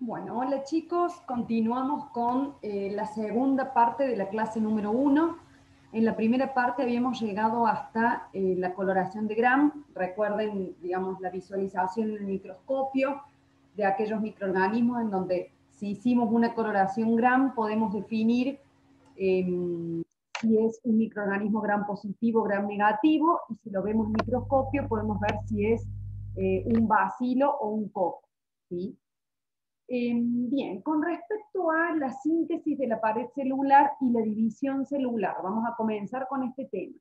Bueno, hola chicos, continuamos con la segunda parte de la clase número 1. En la primera parte habíamos llegado hasta la coloración de Gram. Recuerden, digamos, la visualización en el microscopio de aquellos microorganismos en donde si hicimos una coloración Gram podemos definir si es un microorganismo Gram positivo o Gram negativo, y si lo vemos en microscopio podemos ver si es un bacilo o un coco, ¿sí? Bien, con respecto a la síntesis de la pared celular y la división celular, vamos a comenzar con este tema.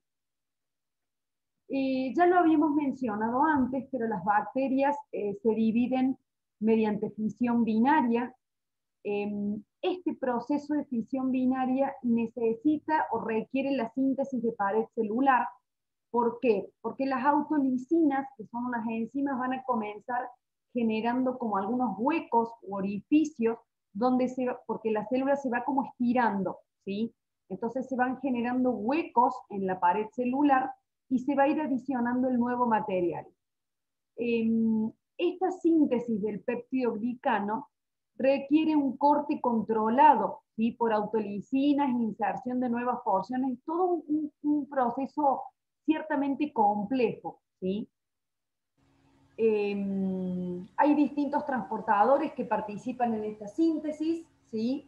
Ya lo habíamos mencionado antes, pero las bacterias se dividen mediante fisión binaria. Este proceso de fisión binaria necesita o requiere la síntesis de pared celular. ¿Por qué? Porque las autolisinas, que son unas enzimas, van a comenzar generando como algunos huecos u orificios, porque la célula se va como estirando, ¿sí? Entonces se van generando huecos en la pared celular y se va a ir adicionando el nuevo material. Esta síntesis del peptidoglicano requiere un corte controlado, ¿sí? Por autolisinas, inserción de nuevas porciones, todo un proceso ciertamente complejo, ¿sí? Hay distintos transportadores que participan en esta síntesis, ¿sí?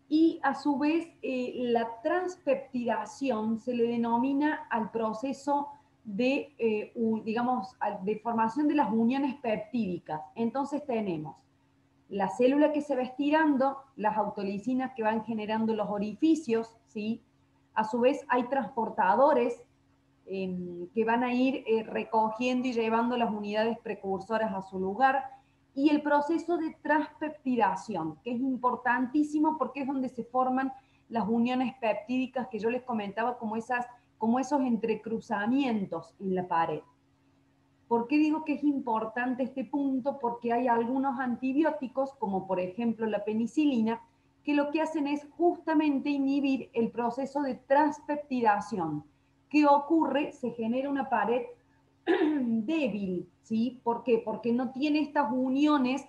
Y a su vez la transpeptidación se le denomina al proceso de, digamos, de formación de las uniones peptídicas. Entonces tenemos la célula que se va estirando, las autolisinas que van generando los orificios, ¿sí? A su vez hay transportadores que van a ir recogiendo y llevando las unidades precursoras a su lugar, y el proceso de transpeptidación, que es importantísimo porque es donde se forman las uniones peptídicas que yo les comentaba, como esos entrecruzamientos en la pared. ¿Por qué digo que es importante este punto? Porque hay algunos antibióticos, como por ejemplo la penicilina, que lo que hacen es justamente inhibir el proceso de transpeptidación. ¿Qué ocurre? Se genera una pared débil, ¿sí? ¿Por qué? Porque no tiene estas uniones.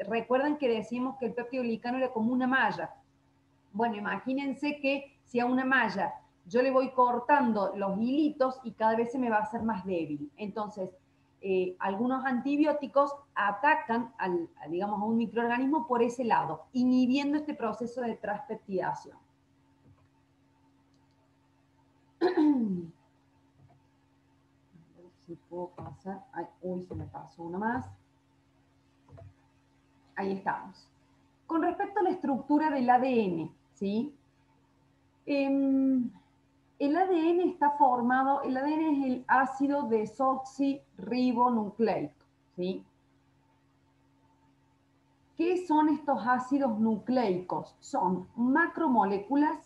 Recuerdan que decimos que el peptidoglicano era como una malla. Bueno, imagínense que si a una malla yo le voy cortando los hilitos y cada vez se me va a hacer más débil. Entonces, algunos antibióticos atacan digamos, a un microorganismo por ese lado, inhibiendo este proceso de transpeptidación. Si puedo pasar. Ay, uy, se me pasó una más. Ahí estamos. Con respecto a la estructura del ADN, ¿sí? El ADN está formado, el ADN es el ácido desoxirribonucleico, ¿sí? ¿Qué son estos ácidos nucleicos? Son macromoléculas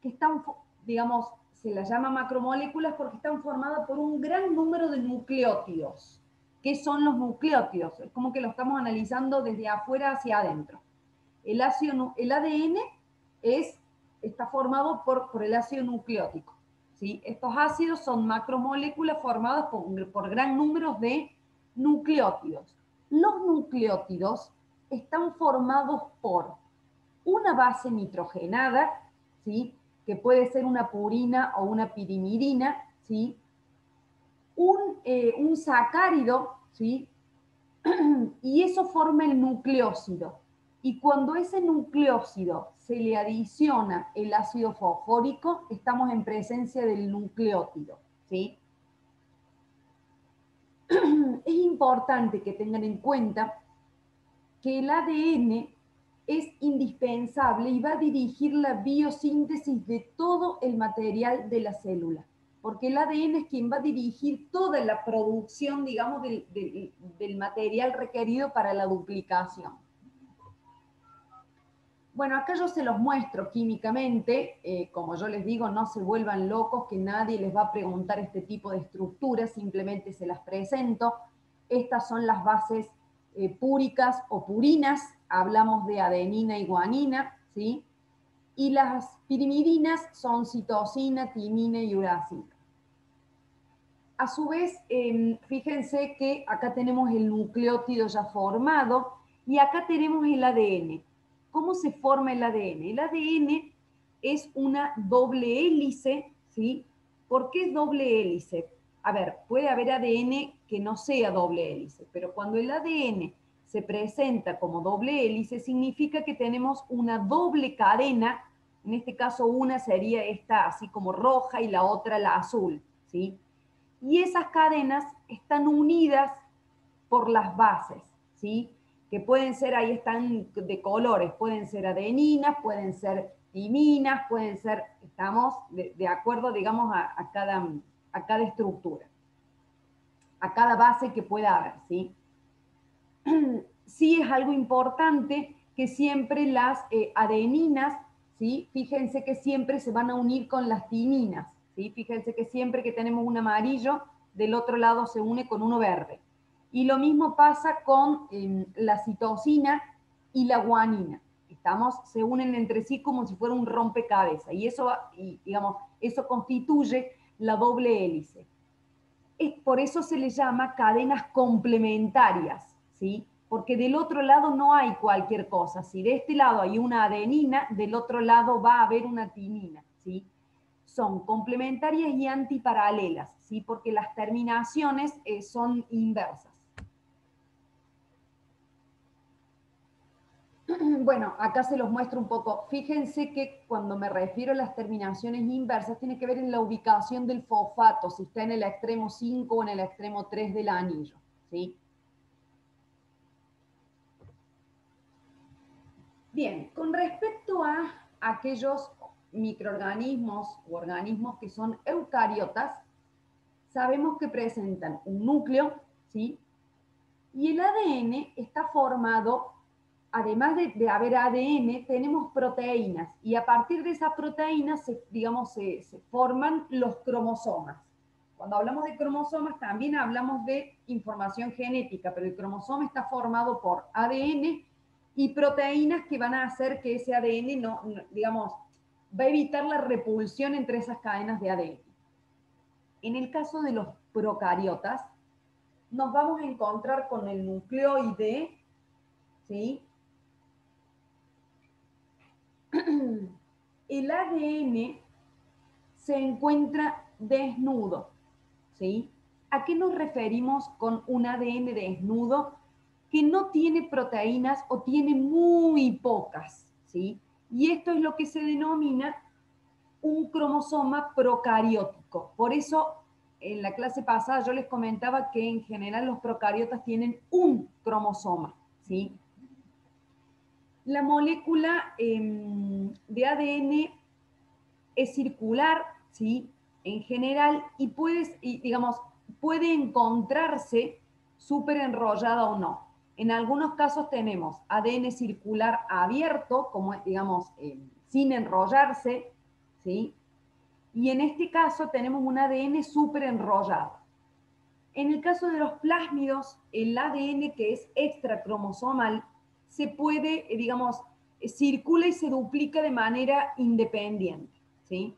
que están, digamos, se las llama macromoléculas porque están formadas por un gran número de nucleótidos. ¿Qué son los nucleótidos? Es como que lo estamos analizando desde afuera hacia adentro. El ADN está formado por el ácido nucleótico, ¿sí? Estos ácidos son macromoléculas formadas por gran número de nucleótidos. Los nucleótidos están formados por una base nitrogenada, ¿sí? Que puede ser una purina o una pirimidina, ¿sí? Un sacárido, ¿sí? Y eso forma el nucleósido. Y cuando ese nucleósido se le adiciona el ácido fosfórico, estamos en presencia del nucleótido, ¿sí? Es importante que tengan en cuenta que el ADN es indispensable y va a dirigir la biosíntesis de todo el material de la célula, porque el ADN es quien va a dirigir toda la producción, digamos, del material requerido para la duplicación. Bueno, acá yo se los muestro químicamente, como yo les digo, no se vuelvan locos, que nadie les va a preguntar este tipo de estructuras, simplemente se las presento. Estas son las bases púricas o purinas, hablamos de adenina y guanina, ¿sí? Y las pirimidinas son citosina, timina y uracila. A su vez, fíjense que acá tenemos el nucleótido ya formado, Y acá tenemos el ADN. ¿Cómo se forma el ADN? El ADN es una doble hélice, ¿sí? ¿Por qué es doble hélice? A ver, puede haber ADN que no sea doble hélice, pero cuando el ADN se presenta como doble hélice, significa que tenemos una doble cadena. En este caso, una sería esta así como roja y la otra la azul, ¿sí? Y esas cadenas están unidas por las bases, ¿sí? Que pueden ser, ahí están de colores, pueden ser adeninas, pueden ser timinas, pueden ser, estamos de acuerdo, digamos, a cada estructura, a cada base que pueda haber, ¿sí? Sí es algo importante que siempre las adeninas, ¿sí? Fíjense que siempre se van a unir con las timinas, ¿sí? Fíjense que siempre que tenemos un amarillo, del otro lado se une con uno verde. Y lo mismo pasa con la citosina y la guanina. Se unen entre sí como si fuera un rompecabezas. Y eso, digamos, eso constituye la doble hélice. Por eso se le llama cadenas complementarias, ¿sí? Porque del otro lado no hay cualquier cosa. Si de este lado hay una adenina, del otro lado va a haber una timina, ¿sí? Son complementarias y antiparalelas, ¿sí? Porque las terminaciones son inversas. Bueno, acá se los muestro un poco. Fíjense que cuando me refiero a las terminaciones inversas, tiene que ver en la ubicación del fosfato, si está en el extremo 5 o en el extremo 3 del anillo, ¿sí? Bien, con respecto a aquellos microorganismos u organismos que son eucariotas, sabemos que presentan un núcleo, ¿sí? Y el ADN está formado, además de haber ADN, tenemos proteínas, y a partir de esas proteínas, se forman los cromosomas. Cuando hablamos de cromosomas, también hablamos de información genética, pero el cromosoma está formado por ADN y proteínas que van a hacer que ese ADN va a evitar la repulsión entre esas cadenas de ADN. En el caso de los procariotas, nos vamos a encontrar con el nucleoide, ¿sí? El ADN se encuentra desnudo, ¿sí? ¿A qué nos referimos con un ADN desnudo? Que no tiene proteínas o tiene muy pocas, ¿sí? Y esto es lo que se denomina un cromosoma procariótico. Por eso, en la clase pasada yo les comentaba que en general los procariotas tienen un cromosoma, ¿sí? La molécula de ADN es circular, ¿sí? En general, y puede encontrarse súper enrollada o no. En algunos casos tenemos ADN circular abierto, como digamos, sin enrollarse, ¿sí? Y en este caso tenemos un ADN súper enrollado. En el caso de los plásmidos, el ADN que es extracromosomal se puede, circula y se duplica de manera independiente, ¿sí?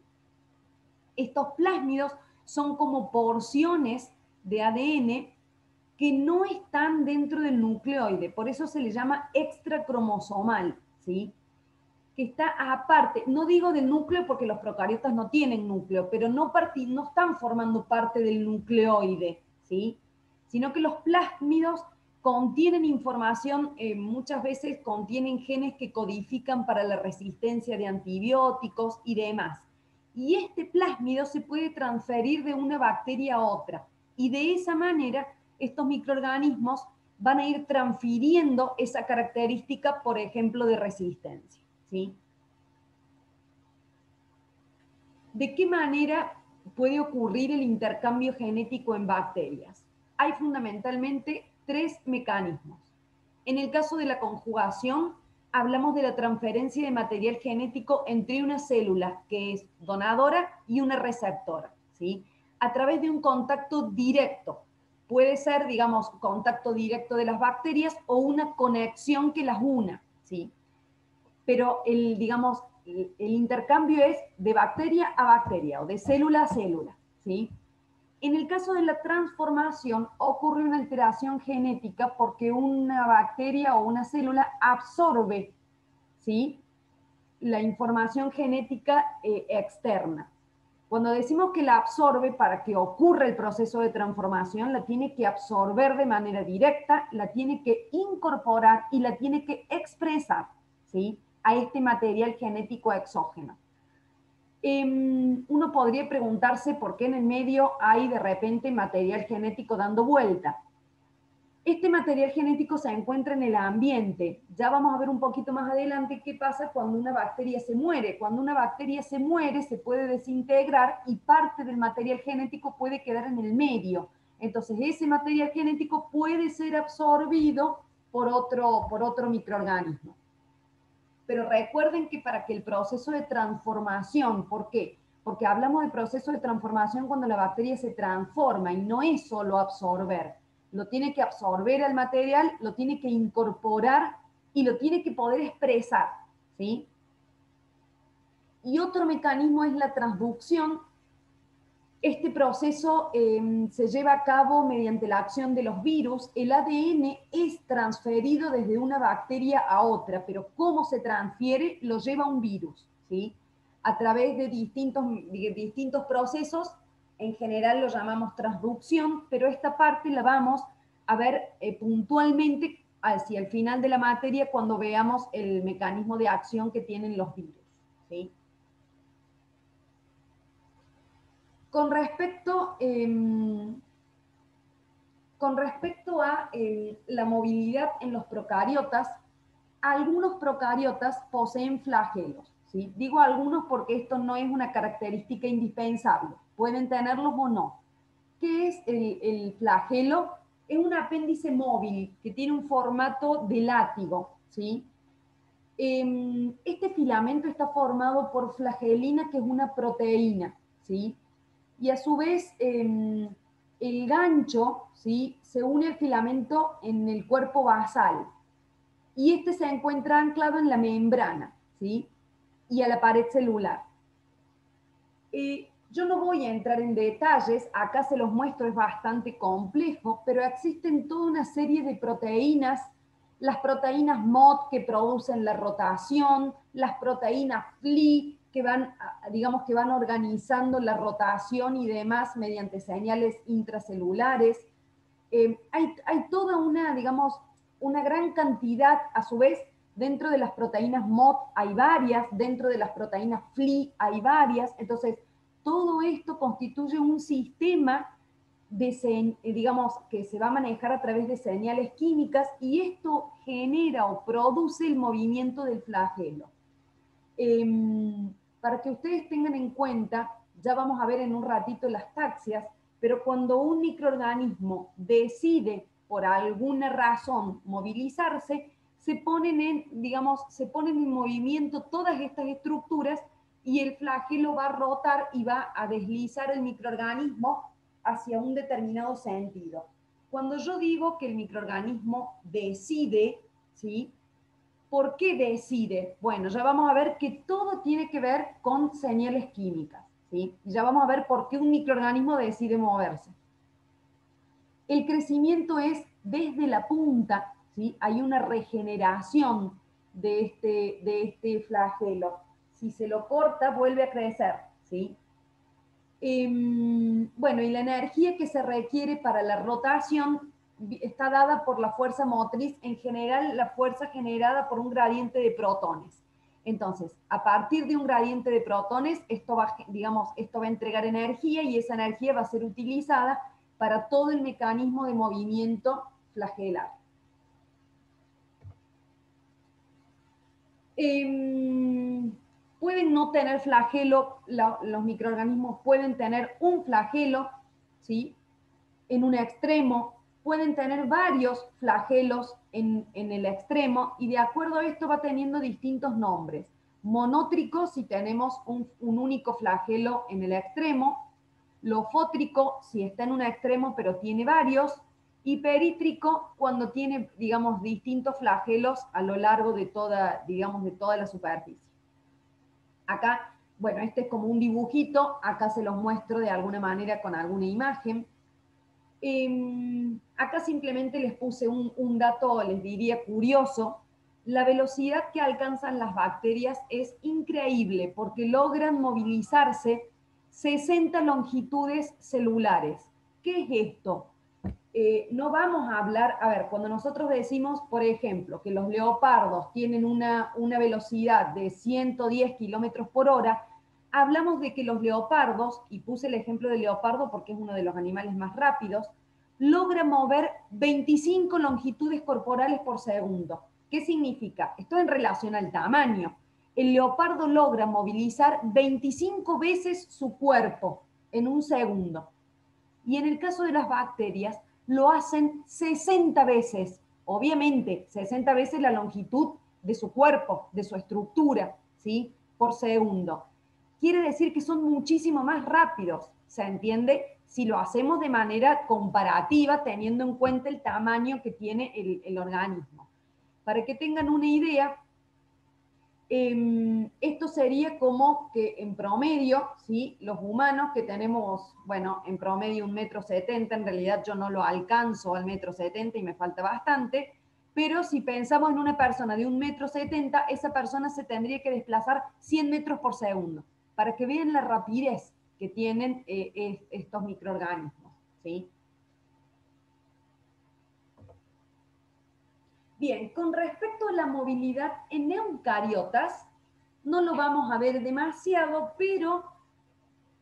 Estos plásmidos son como porciones de ADN que no están dentro del nucleoide, por eso se le llama extracromosomal, ¿sí? Que está aparte, no digo del núcleo porque los procariotas no tienen núcleo, pero no están formando parte del nucleoide, ¿sí? Sino que los plásmidos contienen información, muchas veces contienen genes que codifican para la resistencia de antibióticos y demás. Y este plásmido se puede transferir de una bacteria a otra. Y de esa manera, estos microorganismos van a ir transfiriendo esa característica, por ejemplo, de resistencia, ¿sí? ¿De qué manera puede ocurrir el intercambio genético en bacterias? Hay fundamentalmente tres mecanismos. En el caso de la conjugación, hablamos de la transferencia de material genético entre una célula que es donadora y una receptora, ¿sí? A través de un contacto directo. Puede ser, digamos, contacto directo de las bacterias o una conexión que las una, ¿sí? Pero el intercambio es de bacteria a bacteria o de célula a célula, ¿sí? En el caso de la transformación ocurre una alteración genética porque una bacteria o una célula absorbe, ¿sí?, la información genética externa. Cuando decimos que la absorbe, para que ocurra el proceso de transformación, la tiene que absorber de manera directa, la tiene que incorporar y la tiene que expresar, ¿sí?, a este material genético exógeno. Uno podría preguntarse por qué en el medio hay de repente material genético dando vuelta. Este material genético se encuentra en el ambiente. Ya vamos a ver un poquito más adelante qué pasa cuando una bacteria se muere. Cuando una bacteria se muere, se puede desintegrar y parte del material genético puede quedar en el medio. Entonces, ese material genético puede ser absorbido por otro microorganismo. Pero recuerden que para que el proceso de transformación, ¿por qué? Porque hablamos de proceso de transformación cuando la bacteria se transforma y no es solo absorber. Lo tiene que absorber el material, lo tiene que incorporar y lo tiene que poder expresar, ¿sí? Y otro mecanismo es la transducción. Este proceso se lleva a cabo mediante la acción de los virus. El ADN es transferido desde una bacteria a otra, pero ¿cómo se transfiere? Lo lleva un virus, ¿sí?, a través de distintos procesos. En general lo llamamos transducción, pero esta parte la vamos a ver puntualmente hacia el final de la materia cuando veamos el mecanismo de acción que tienen los virus, ¿sí? Con respecto, a la movilidad en los procariotas, algunos procariotas poseen flagelos, ¿sí? Digo algunos porque esto no es una característica indispensable. Pueden tenerlos o no. ¿Qué es el flagelo? Es un apéndice móvil que tiene un formato de látigo, ¿sí? Este filamento está formado por flagelina, que es una proteína, ¿sí? Y a su vez el gancho, ¿sí?, se une al filamento en el cuerpo basal y este se encuentra anclado en la membrana, ¿sí?, y a la pared celular. Yo no voy a entrar en detalles, acá se los muestro, es bastante complejo, pero existen toda una serie de proteínas, las proteínas MOD que producen la rotación, las proteínas FLI que van, digamos, que van organizando la rotación y demás mediante señales intracelulares. Hay toda una, digamos, una gran cantidad, a su vez, dentro de las proteínas MOD hay varias, dentro de las proteínas FLI hay varias, entonces todo esto constituye un sistema de, digamos, que se va a manejar a través de señales químicas y esto genera o produce el movimiento del flagelo. Para que ustedes tengan en cuenta, ya vamos a ver en un ratito las taxias, pero cuando un microorganismo decide por alguna razón movilizarse, se ponen en movimiento todas estas estructuras y el flagelo va a rotar y va a deslizar el microorganismo hacia un determinado sentido. Cuando yo digo que el microorganismo decide, ¿sí?, ¿por qué decide? Bueno, ya vamos a ver que todo tiene que ver con señales químicas, ¿sí? Y ya vamos a ver por qué un microorganismo decide moverse. El crecimiento es desde la punta, ¿sí? Hay una regeneración de este flagelo. Si se lo corta, vuelve a crecer, ¿sí? Bueno, y la energía que se requiere para la rotación está dada por la fuerza motriz, en general la fuerza generada por un gradiente de protones. Entonces, a partir de un gradiente de protones, esto va a entregar energía y esa energía va a ser utilizada para todo el mecanismo de movimiento flagelar. Pueden no tener flagelo, los microorganismos pueden tener un flagelo, ¿sí?, en un extremo, pueden tener varios flagelos en el extremo y de acuerdo a esto va teniendo distintos nombres. Monótrico si tenemos un único flagelo en el extremo, lofótrico si está en un extremo pero tiene varios, y perítrico cuando tiene, digamos, distintos flagelos a lo largo de toda, digamos, de toda la superficie. Acá bueno, este es como un dibujito, acá se los muestro de alguna manera con alguna imagen. Acá simplemente les puse un dato, les diría, curioso. La velocidad que alcanzan las bacterias es increíble porque logran movilizarse 60 longitudes celulares. ¿Qué es esto? No vamos a hablar, a ver, cuando nosotros decimos, por ejemplo, que los leopardos tienen una velocidad de 110 kilómetros por hora, hablamos de que los leopardos, y puse el ejemplo del leopardo porque es uno de los animales más rápidos, logra mover 25 longitudes corporales por segundo. ¿Qué significa? Esto en relación al tamaño. El leopardo logra movilizar 25 veces su cuerpo en un segundo. Y en el caso de las bacterias, lo hacen 60 veces. Obviamente, 60 veces la longitud de su cuerpo, de su estructura, ¿sí? Por segundo. Quiere decir que son muchísimo más rápidos, ¿se entiende? Si lo hacemos de manera comparativa, teniendo en cuenta el tamaño que tiene el organismo. Para que tengan una idea, esto sería como que en promedio, ¿sí? Los humanos que tenemos, bueno, en promedio 1,70 m, en realidad yo no lo alcanzo al 1,70 m y me falta bastante, pero si pensamos en una persona de 1,70 m, esa persona se tendría que desplazar 100 metros por segundo, para que vean la rapidez que tienen estos microorganismos, ¿sí? Bien, con respecto a la movilidad en eucariotas, no lo vamos a ver demasiado, pero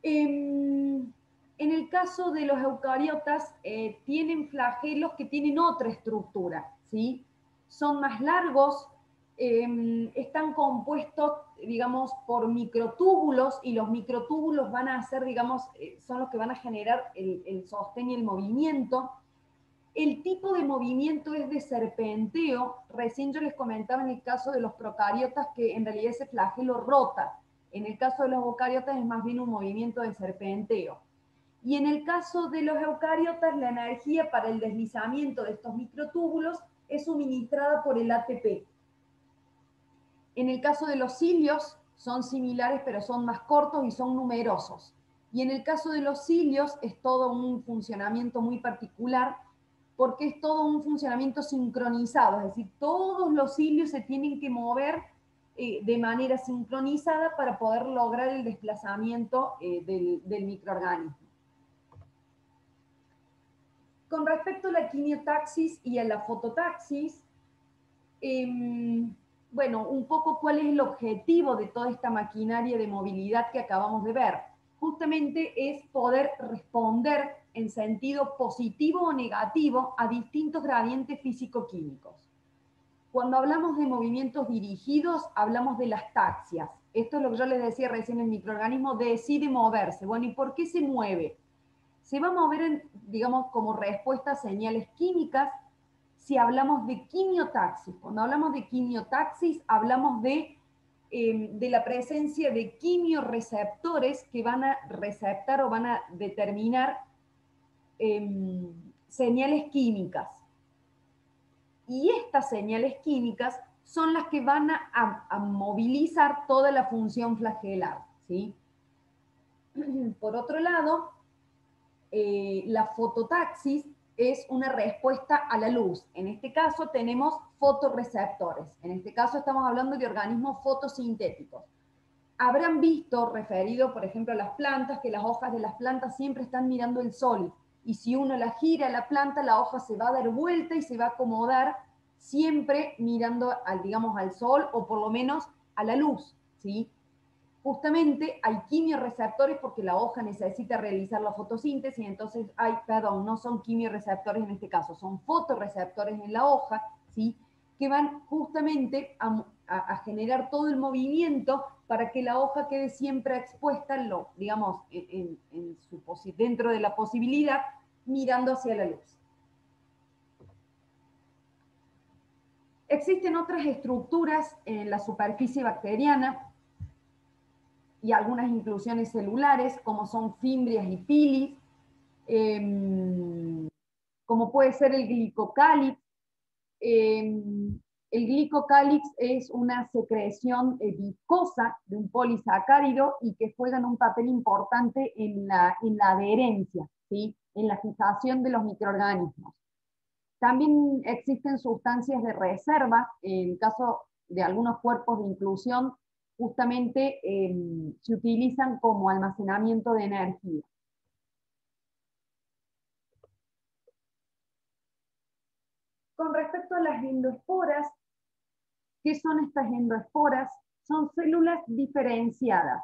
en el caso de los eucariotas tienen flagelos que tienen otra estructura, ¿sí? Son más largos, están compuestos, digamos, por microtúbulos, y los microtúbulos van a hacer, digamos, son los que van a generar el sostén y el movimiento. El tipo de movimiento es de serpenteo. Recién yo les comentaba en el caso de los procariotas que en realidad ese flagelo rota. En el caso de los eucariotas es más bien un movimiento de serpenteo. Y en el caso de los eucariotas, la energía para el deslizamiento de estos microtúbulos es suministrada por el ATP. En el caso de los cilios, son similares, pero son más cortos y son numerosos. Y en el caso de los cilios es todo un funcionamiento muy particular, porque es todo un funcionamiento sincronizado, es decir, todos los cilios se tienen que mover de manera sincronizada para poder lograr el desplazamiento del microorganismo. Con respecto a la quimiotaxis y a la fototaxis, bueno, un poco cuál es el objetivo de toda esta maquinaria de movilidad que acabamos de ver. Justamente es poder responder en sentido positivo o negativo a distintos gradientes físico-químicos. Cuando hablamos de movimientos dirigidos, hablamos de las taxias. Esto es lo que yo les decía recién, el microorganismo decide moverse. Bueno, ¿y por qué se mueve? Se va a mover, digamos, como respuesta a señales químicas. Si hablamos de quimiotaxis, cuando hablamos de quimiotaxis, hablamos de la presencia de quimioreceptores que van a receptar o van a determinar señales químicas. Y estas señales químicas son las que van a movilizar toda la función flagelar, ¿sí? Por otro lado, la fototaxis es una respuesta a la luz. En este caso tenemos fotorreceptores. En este caso estamos hablando de organismos fotosintéticos. Habrán visto, referido por ejemplo a las plantas, que las hojas de las plantas siempre están mirando el sol. Y si uno la gira la planta, la hoja se va a dar vuelta y se va a acomodar siempre mirando al, digamos, al sol, o por lo menos a la luz, ¿sí? Justamente hay quimioreceptores porque la hoja necesita realizar la fotosíntesis, entonces no son quimioreceptores en este caso, son fotorreceptores en la hoja, ¿sí? Que van justamente a generar todo el movimiento para que la hoja quede siempre expuesta, digamos, dentro de la posibilidad, mirando hacia la luz. Existen otras estructuras en la superficie bacteriana y algunas inclusiones celulares, como son fimbrias y pilis, como puede ser el glicocálix, El glicocálix es una secreción viscosa de un polisacárido y que juegan un papel importante en la adherencia, ¿sí? En la fijación de los microorganismos. También existen sustancias de reserva, en el caso de algunos cuerpos de inclusión, justamente se utilizan como almacenamiento de energía. Con respecto a las endoesporas, ¿qué son estas endoesporas? Son células diferenciadas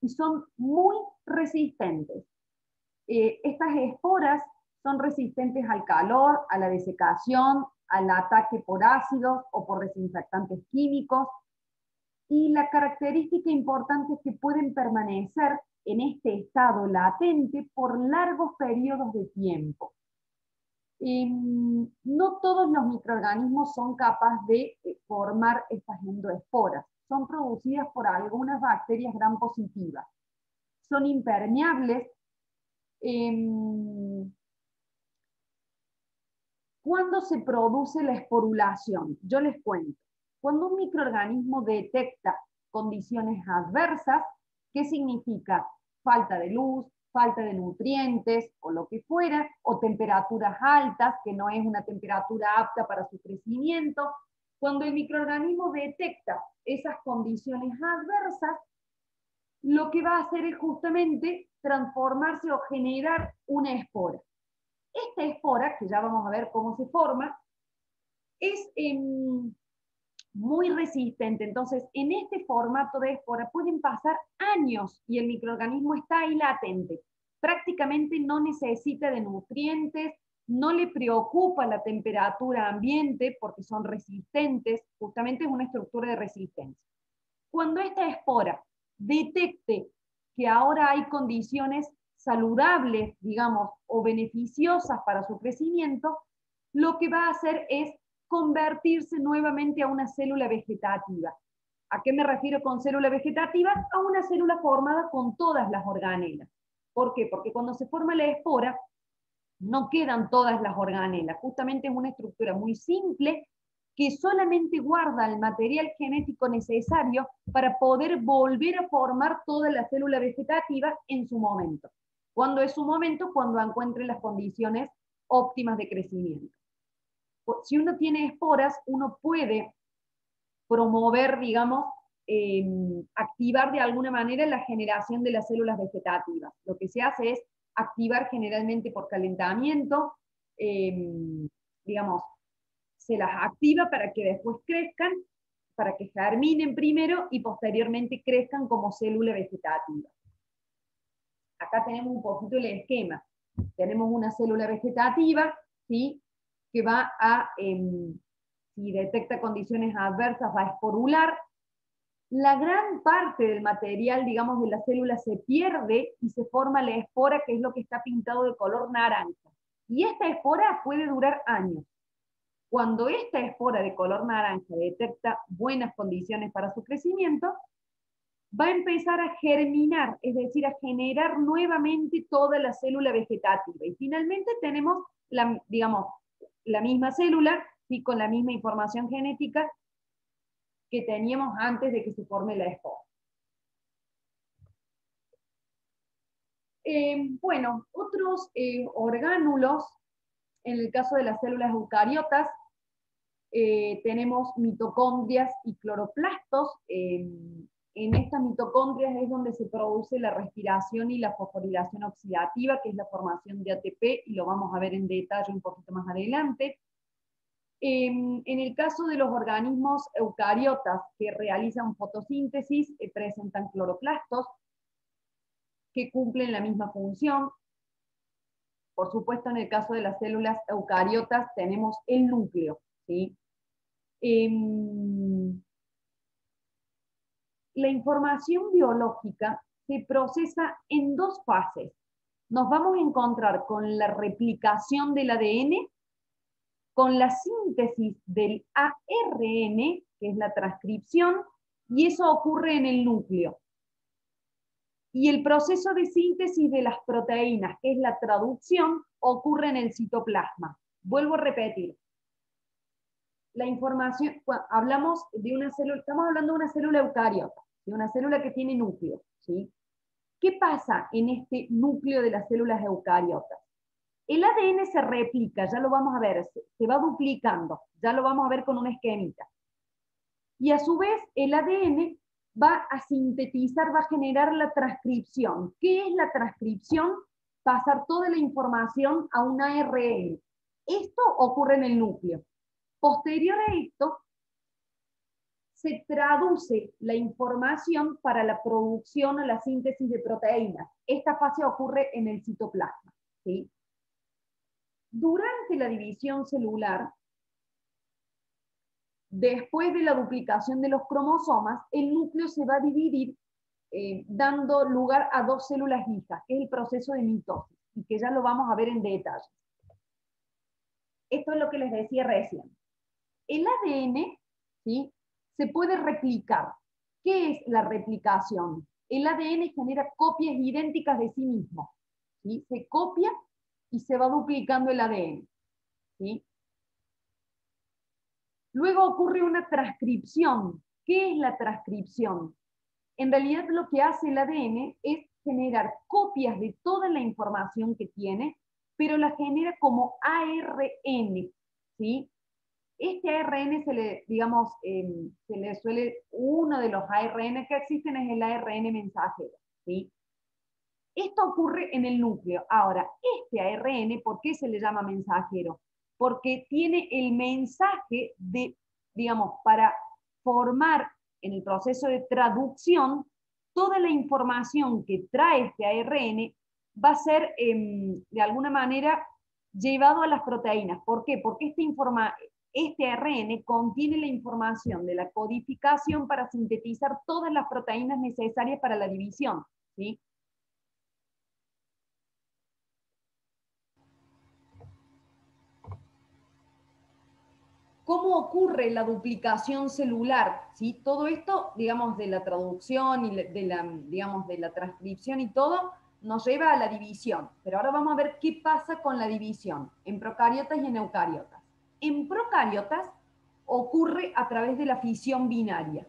y son muy resistentes. Estas esporas son resistentes al calor, a la desecación, al ataque por ácidos o por desinfectantes químicos. Y la característica importante es que pueden permanecer en este estado latente por largos periodos de tiempo. No todos los microorganismos son capaces de formar estas endoesporas. Son producidas por algunas bacterias gram positivas. Son impermeables. ¿Cuándo se produce la esporulación? Yo les cuento. Cuando un microorganismo detecta condiciones adversas, ¿qué significa? Falta de luz, falta de nutrientes o lo que fuera, o temperaturas altas, que no es una temperatura apta para su crecimiento. Cuando el microorganismo detecta esas condiciones adversas, lo que va a hacer es justamente transformarse o generar una espora. Esta espora, que ya vamos a ver cómo se forma, es muy resistente. Entonces, en este formato de espora pueden pasar años y el microorganismo está ahí latente. Prácticamente no necesita de nutrientes, no le preocupa la temperatura ambiente porque son resistentes, justamente es una estructura de resistencia. Cuando esta espora detecte que ahora hay condiciones saludables, digamos, o beneficiosas para su crecimiento, lo que va a hacer es convertirse nuevamente a una célula vegetativa. ¿A qué me refiero con célula vegetativa? A una célula formada con todas las organelas. ¿Por qué? Porque cuando se forma la espora, no quedan todas las organelas. Justamente es una estructura muy simple que solamente guarda el material genético necesario para poder volver a formar toda la célula vegetativa en su momento. ¿Cuándo es su momento? Cuando encuentre las condiciones óptimas de crecimiento. Si uno tiene esporas, uno puede promover, digamos, activar de alguna manera la generación de las células vegetativas. Lo que se hace es activar generalmente por calentamiento, digamos, se las activa para que después crezcan, para que germinen primero y posteriormente crezcan como célula vegetativa. Acá tenemos un poquito el esquema. Tenemos una célula vegetativa, ¿sí? Que va a, si detecta condiciones adversas, va a esporular. La gran parte del material, digamos, de la célula se pierde y se forma la espora, que es lo que está pintado de color naranja. Y esta espora puede durar años. Cuando esta espora de color naranja detecta buenas condiciones para su crecimiento, va a empezar a germinar, es decir, a generar nuevamente toda la célula vegetativa. Y finalmente tenemos, digamos, la misma célula, ¿sí? Con la misma información genética que teníamos antes de que se forme la espora. Bueno, otros orgánulos, en el caso de las células eucariotas, tenemos mitocondrias y cloroplastos. En estas mitocondrias es donde se produce la respiración y la fosforilación oxidativa, que es la formación de ATP, y lo vamos a ver en detalle un poquito más adelante. En el caso de los organismos eucariotas que realizan fotosíntesis, presentan cloroplastos que cumplen la misma función. Por supuesto, en el caso de las células eucariotas tenemos el núcleo, ¿sí? La información biológica se procesa en dos fases. Nos vamos a encontrar con la replicación del ADN, con la síntesis del ARN, que es la transcripción, y eso ocurre en el núcleo. Y el proceso de síntesis de las proteínas, que es la traducción, ocurre en el citoplasma. Vuelvo a repetir. la información, hablamos de una célula, estamos hablando de una célula eucariota, de una célula que tiene núcleo, ¿sí? ¿Qué pasa en este núcleo de las células eucariotas? El ADN se replica, ya lo vamos a ver, se va duplicando, ya lo vamos a ver con una esquemita. Y a su vez, el ADN va a sintetizar, va a generar la transcripción. ¿Qué es la transcripción? Pasar toda la información a un ARN. Esto ocurre en el núcleo. Posterior a esto, se traduce la información para la producción o la síntesis de proteínas. Esta fase ocurre en el citoplasma, ¿sí? Durante la división celular, después de la duplicación de los cromosomas, el núcleo se va a dividir dando lugar a dos células hijas, que es el proceso de mitosis, y que ya lo vamos a ver en detalle. Esto es lo que les decía recién. El ADN, ¿sí?, se puede replicar. ¿Qué es la replicación? El ADN genera copias idénticas de sí mismo, ¿sí? Se copia y se va duplicando el ADN, ¿sí? Luego ocurre una transcripción. ¿Qué es la transcripción? En realidad lo que hace el ADN es generar copias de toda la información que tiene, pero la genera como ARN, ¿sí? Este ARN se le, digamos, se le suele, uno de los ARN que existen es el ARN mensajero, ¿sí? Esto ocurre en el núcleo. Ahora, este ARN, ¿por qué se le llama mensajero? Porque tiene el mensaje de, digamos, para formar en el proceso de traducción, toda la información que trae este ARN va a ser, de alguna manera, llevado a las proteínas. ¿Por qué? Porque este ARN contiene la información de la codificación para sintetizar todas las proteínas necesarias para la división, ¿sí? ¿Cómo ocurre la duplicación celular? ¿Sí? Todo esto, digamos, de la traducción y digamos, de la transcripción y todo, nos lleva a la división. Pero ahora vamos a ver qué pasa con la división en procariotas y en eucariotas. En procariotas ocurre a través de la fisión binaria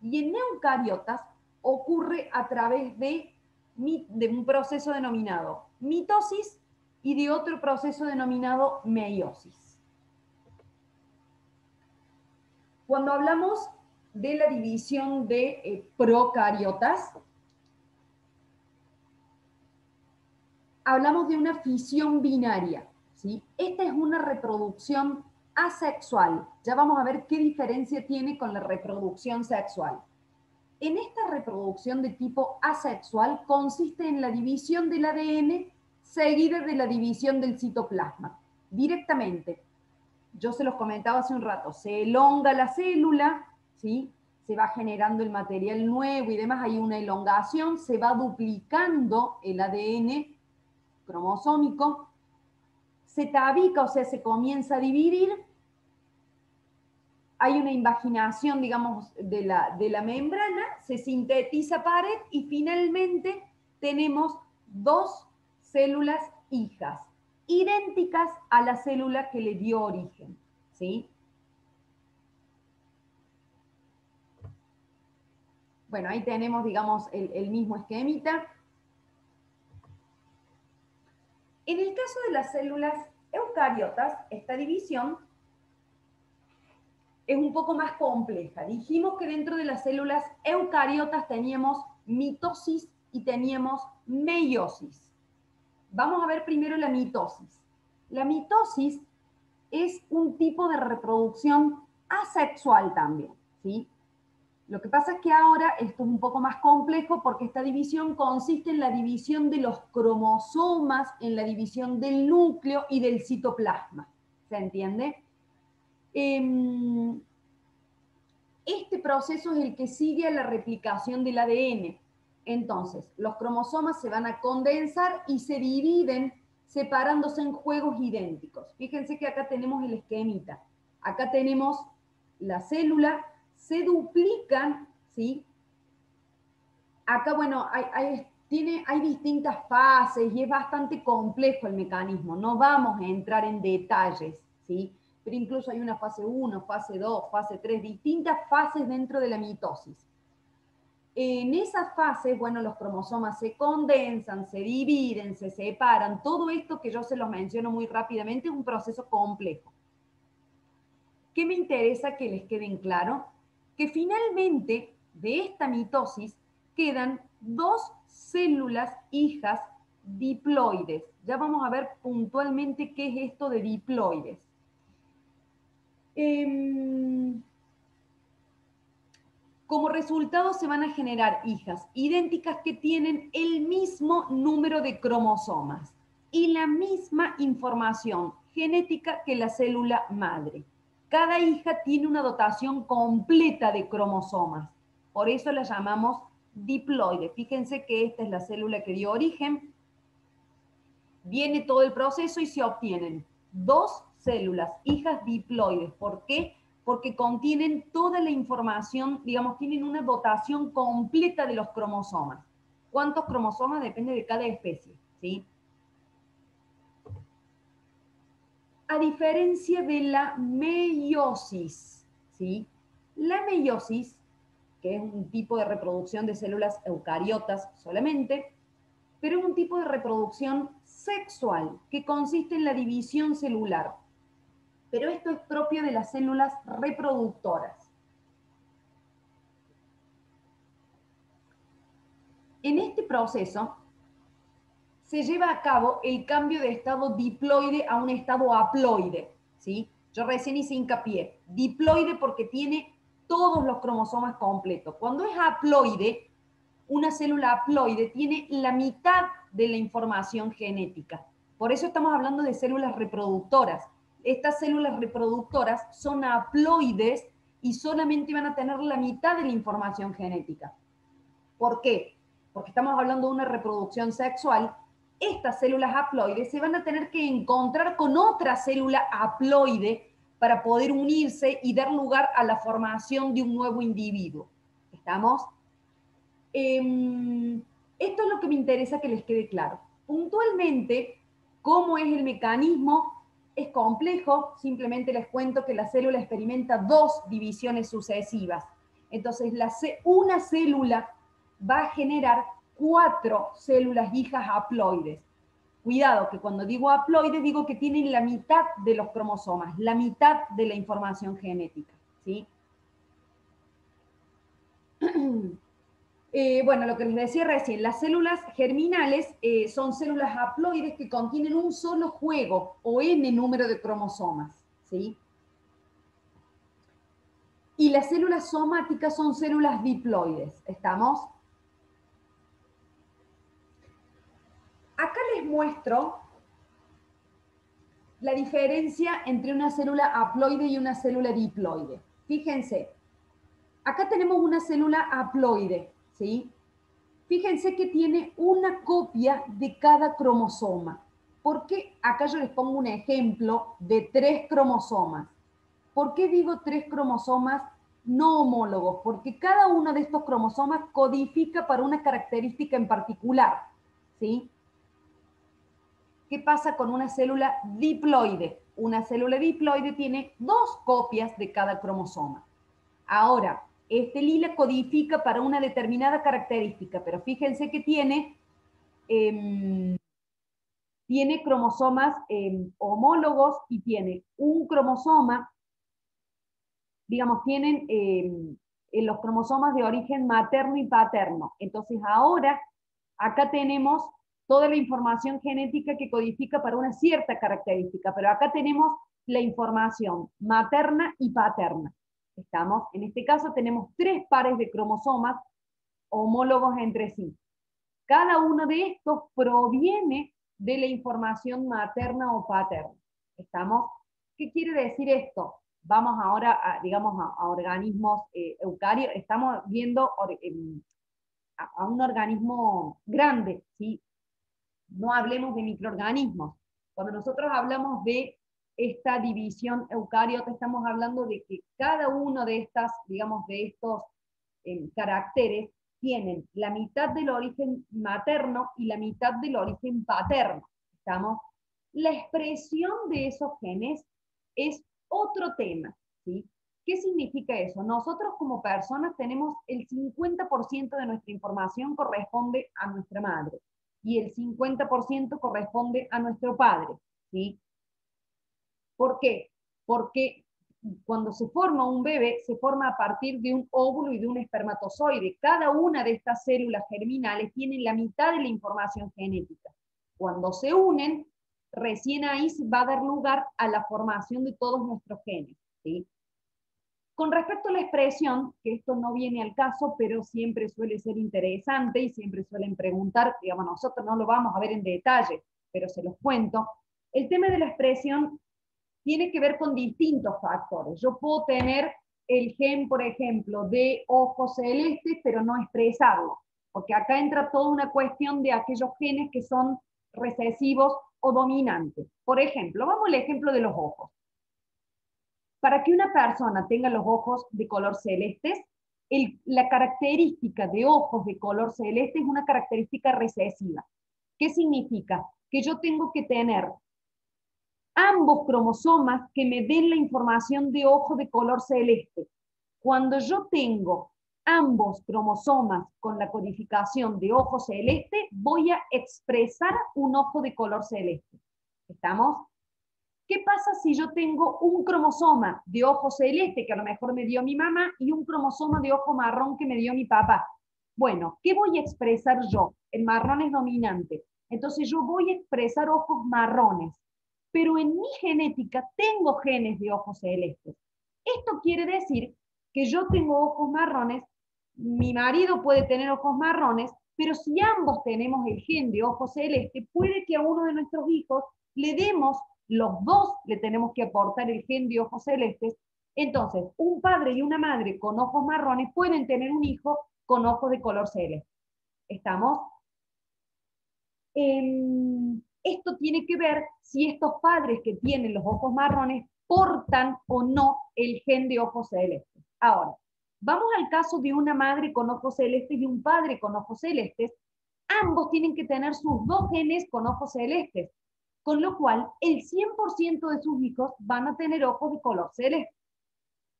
y en eucariotas ocurre a través de un proceso denominado mitosis y de otro proceso denominado meiosis. Cuando hablamos de la división de procariotas, hablamos de una fisión binaria, ¿sí? Esta es una reproducción asexual. Ya vamos a ver qué diferencia tiene con la reproducción sexual. En esta reproducción de tipo asexual consiste en la división del ADN seguida de la división del citoplasma. Directamente, yo se los comentaba hace un rato, se elonga la célula, ¿sí? Se va generando el material nuevo y demás, hay una elongación, se va duplicando el ADN cromosómico, se tabica, o sea, se comienza a dividir, hay una invaginación, digamos, de la membrana, se sintetiza pared y finalmente tenemos dos células hijas, idénticas a la célula que le dio origen, ¿sí? Bueno, ahí tenemos, digamos, el mismo esquemita. En el caso de las células eucariotas, esta división es un poco más compleja. Dijimos que dentro de las células eucariotas teníamos mitosis y teníamos meiosis. Vamos a ver primero la mitosis. La mitosis es un tipo de reproducción asexual también, ¿sí? Lo que pasa es que ahora esto es un poco más complejo porque esta división consiste en la división de los cromosomas, en la división del núcleo y del citoplasma. ¿Se entiende? Este proceso es el que sigue a la replicación del ADN. Entonces, los cromosomas se van a condensar y se dividen separándose en juegos idénticos. Fíjense que acá tenemos el esquemita. Acá tenemos la célula, se duplican, ¿sí? Acá, bueno, hay distintas fases y es bastante complejo el mecanismo. No vamos a entrar en detalles, ¿sí? pero incluso hay una fase 1, fase 2, fase 3, distintas fases dentro de la mitosis. En esas fases, bueno, los cromosomas se condensan, se dividen, se separan, todo esto que yo se los menciono muy rápidamente es un proceso complejo. ¿Qué me interesa que les queden claro? Que finalmente de esta mitosis quedan dos células hijas diploides. Ya vamos a ver puntualmente qué es esto de diploides. Como resultado se van a generar hijas idénticas que tienen el mismo número de cromosomas y la misma información genética que la célula madre. Cada hija tiene una dotación completa de cromosomas, por eso la llamamos diploide. Fíjense que esta es la célula que dio origen, viene todo el proceso y se obtienen dos células hijas diploides. ¿Por qué? Porque contienen toda la información, digamos, tienen una dotación completa de los cromosomas. ¿Cuántos cromosomas? Depende de cada especie, ¿sí? A diferencia de la meiosis, ¿sí? La meiosis, que es un tipo de reproducción de células eucariotas solamente, pero es un tipo de reproducción sexual que consiste en la división celular. Pero esto es propio de las células reproductoras. En este proceso se lleva a cabo el cambio de estado diploide a un estado haploide, ¿sí? Yo recién hice hincapié, diploide porque tiene todos los cromosomas completos. Cuando es haploide, una célula haploide tiene la mitad de la información genética. Por eso estamos hablando de células reproductoras. Estas células reproductoras son haploides y solamente van a tener la mitad de la información genética. ¿Por qué? Porque estamos hablando de una reproducción sexual. Estas células haploides se van a tener que encontrar con otra célula haploide para poder unirse y dar lugar a la formación de un nuevo individuo. ¿Estamos? Esto es lo que me interesa que les quede claro. Puntualmente, ¿cómo es el mecanismo? Es complejo, simplemente les cuento que la célula experimenta dos divisiones sucesivas. Entonces, una célula va a generar 4 células hijas haploides. Cuidado, que cuando digo haploides, digo que tienen la mitad de los cromosomas, la mitad de la información genética, ¿sí? Bueno, lo que les decía recién, las células germinales son células haploides que contienen un solo juego o n número de cromosomas, ¿sí? Y las células somáticas son células diploides, ¿estamos? Acá les muestro la diferencia entre una célula haploide y una célula diploide. Fíjense, acá tenemos una célula haploide, ¿sí? Fíjense que tiene una copia de cada cromosoma. ¿Por qué? Acá yo les pongo un ejemplo de 3 cromosomas. ¿Por qué digo 3 cromosomas no homólogos? Porque cada uno de estos cromosomas codifica para una característica en particular, ¿sí? ¿Qué pasa con una célula diploide? Una célula diploide tiene 2 copias de cada cromosoma. Ahora, este lila codifica para una determinada característica, pero fíjense que tiene cromosomas homólogos y tiene un cromosoma, digamos, tienen los cromosomas de origen materno y paterno. Entonces ahora, acá tenemos toda la información genética que codifica para una cierta característica, pero acá tenemos la información materna y paterna. ¿Estamos? En este caso tenemos 3 pares de cromosomas homólogos entre sí. Cada uno de estos proviene de la información materna o paterna. ¿Estamos? ¿Qué quiere decir esto? Vamos ahora, digamos, a organismos eucarios. Estamos viendo a un organismo grande, ¿sí? No hablemos de microorganismos. Cuando nosotros hablamos de esta división eucariota, estamos hablando de que cada uno de estas, digamos, de estos caracteres tienen la mitad del origen materno y la mitad del origen paterno. ¿Estamos? La expresión de esos genes es otro tema, ¿sí? ¿Qué significa eso? Nosotros como personas tenemos el 50% de nuestra información corresponde a nuestra madre y el 50% corresponde a nuestro padre, ¿sí? ¿Por qué? Porque cuando se forma un bebé, se forma a partir de un óvulo y de un espermatozoide. Cada una de estas células germinales tiene la mitad de la información genética. Cuando se unen, recién ahí se va a dar lugar a la formación de todos nuestros genes, ¿sí? Con respecto a la expresión, que esto no viene al caso, pero siempre suele ser interesante y siempre suelen preguntar, digamos, nosotros no lo vamos a ver en detalle, pero se los cuento. El tema de la expresión tiene que ver con distintos factores. Yo puedo tener el gen, por ejemplo, de ojos celestes, pero no expresarlo, porque acá entra toda una cuestión de aquellos genes que son recesivos o dominantes. Por ejemplo, vamos al ejemplo de los ojos. Para que una persona tenga los ojos de color celestes, la característica de ojos de color celeste es una característica recesiva. ¿Qué significa? Que yo tengo que tener ambos cromosomas que me den la información de ojo de color celeste. Cuando yo tengo ambos cromosomas con la codificación de ojo celeste, voy a expresar un ojo de color celeste. ¿Estamos? ¿Qué pasa si yo tengo un cromosoma de ojo celeste que a lo mejor me dio mi mamá y un cromosoma de ojo marrón que me dio mi papá? Bueno, ¿qué voy a expresar yo? El marrón es dominante. Entonces yo voy a expresar ojos marrones. Pero en mi genética tengo genes de ojos celestes. Esto quiere decir que yo tengo ojos marrones, mi marido puede tener ojos marrones, pero si ambos tenemos el gen de ojo celeste, puede que a uno de nuestros hijos le demos, los dos le tenemos que aportar el gen de ojos celestes. Entonces, un padre y una madre con ojos marrones pueden tener un hijo con ojos de color celeste. ¿Estamos? Esto tiene que ver si estos padres que tienen los ojos marrones portan o no el gen de ojos celestes. Ahora, vamos al caso de una madre con ojos celestes y un padre con ojos celestes. Ambos tienen que tener sus dos genes con ojos celestes, con lo cual el 100% de sus hijos van a tener ojos de color celeste.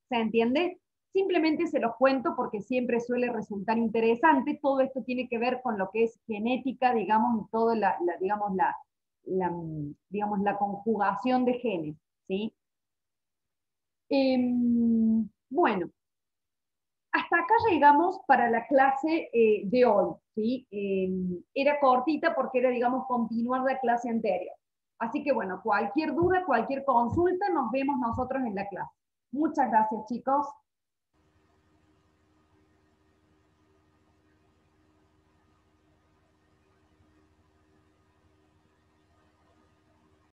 ¿Se entiende? Simplemente se los cuento porque siempre suele resultar interesante. Todo esto tiene que ver con lo que es genética, digamos, y toda digamos, la conjugación de genes, ¿sí? Bueno, hasta acá llegamos para la clase de hoy, ¿sí? Era cortita porque era, digamos, continuar la clase anterior. Así que, bueno, cualquier duda, cualquier consulta, nos vemos nosotros en la clase. Muchas gracias, chicos.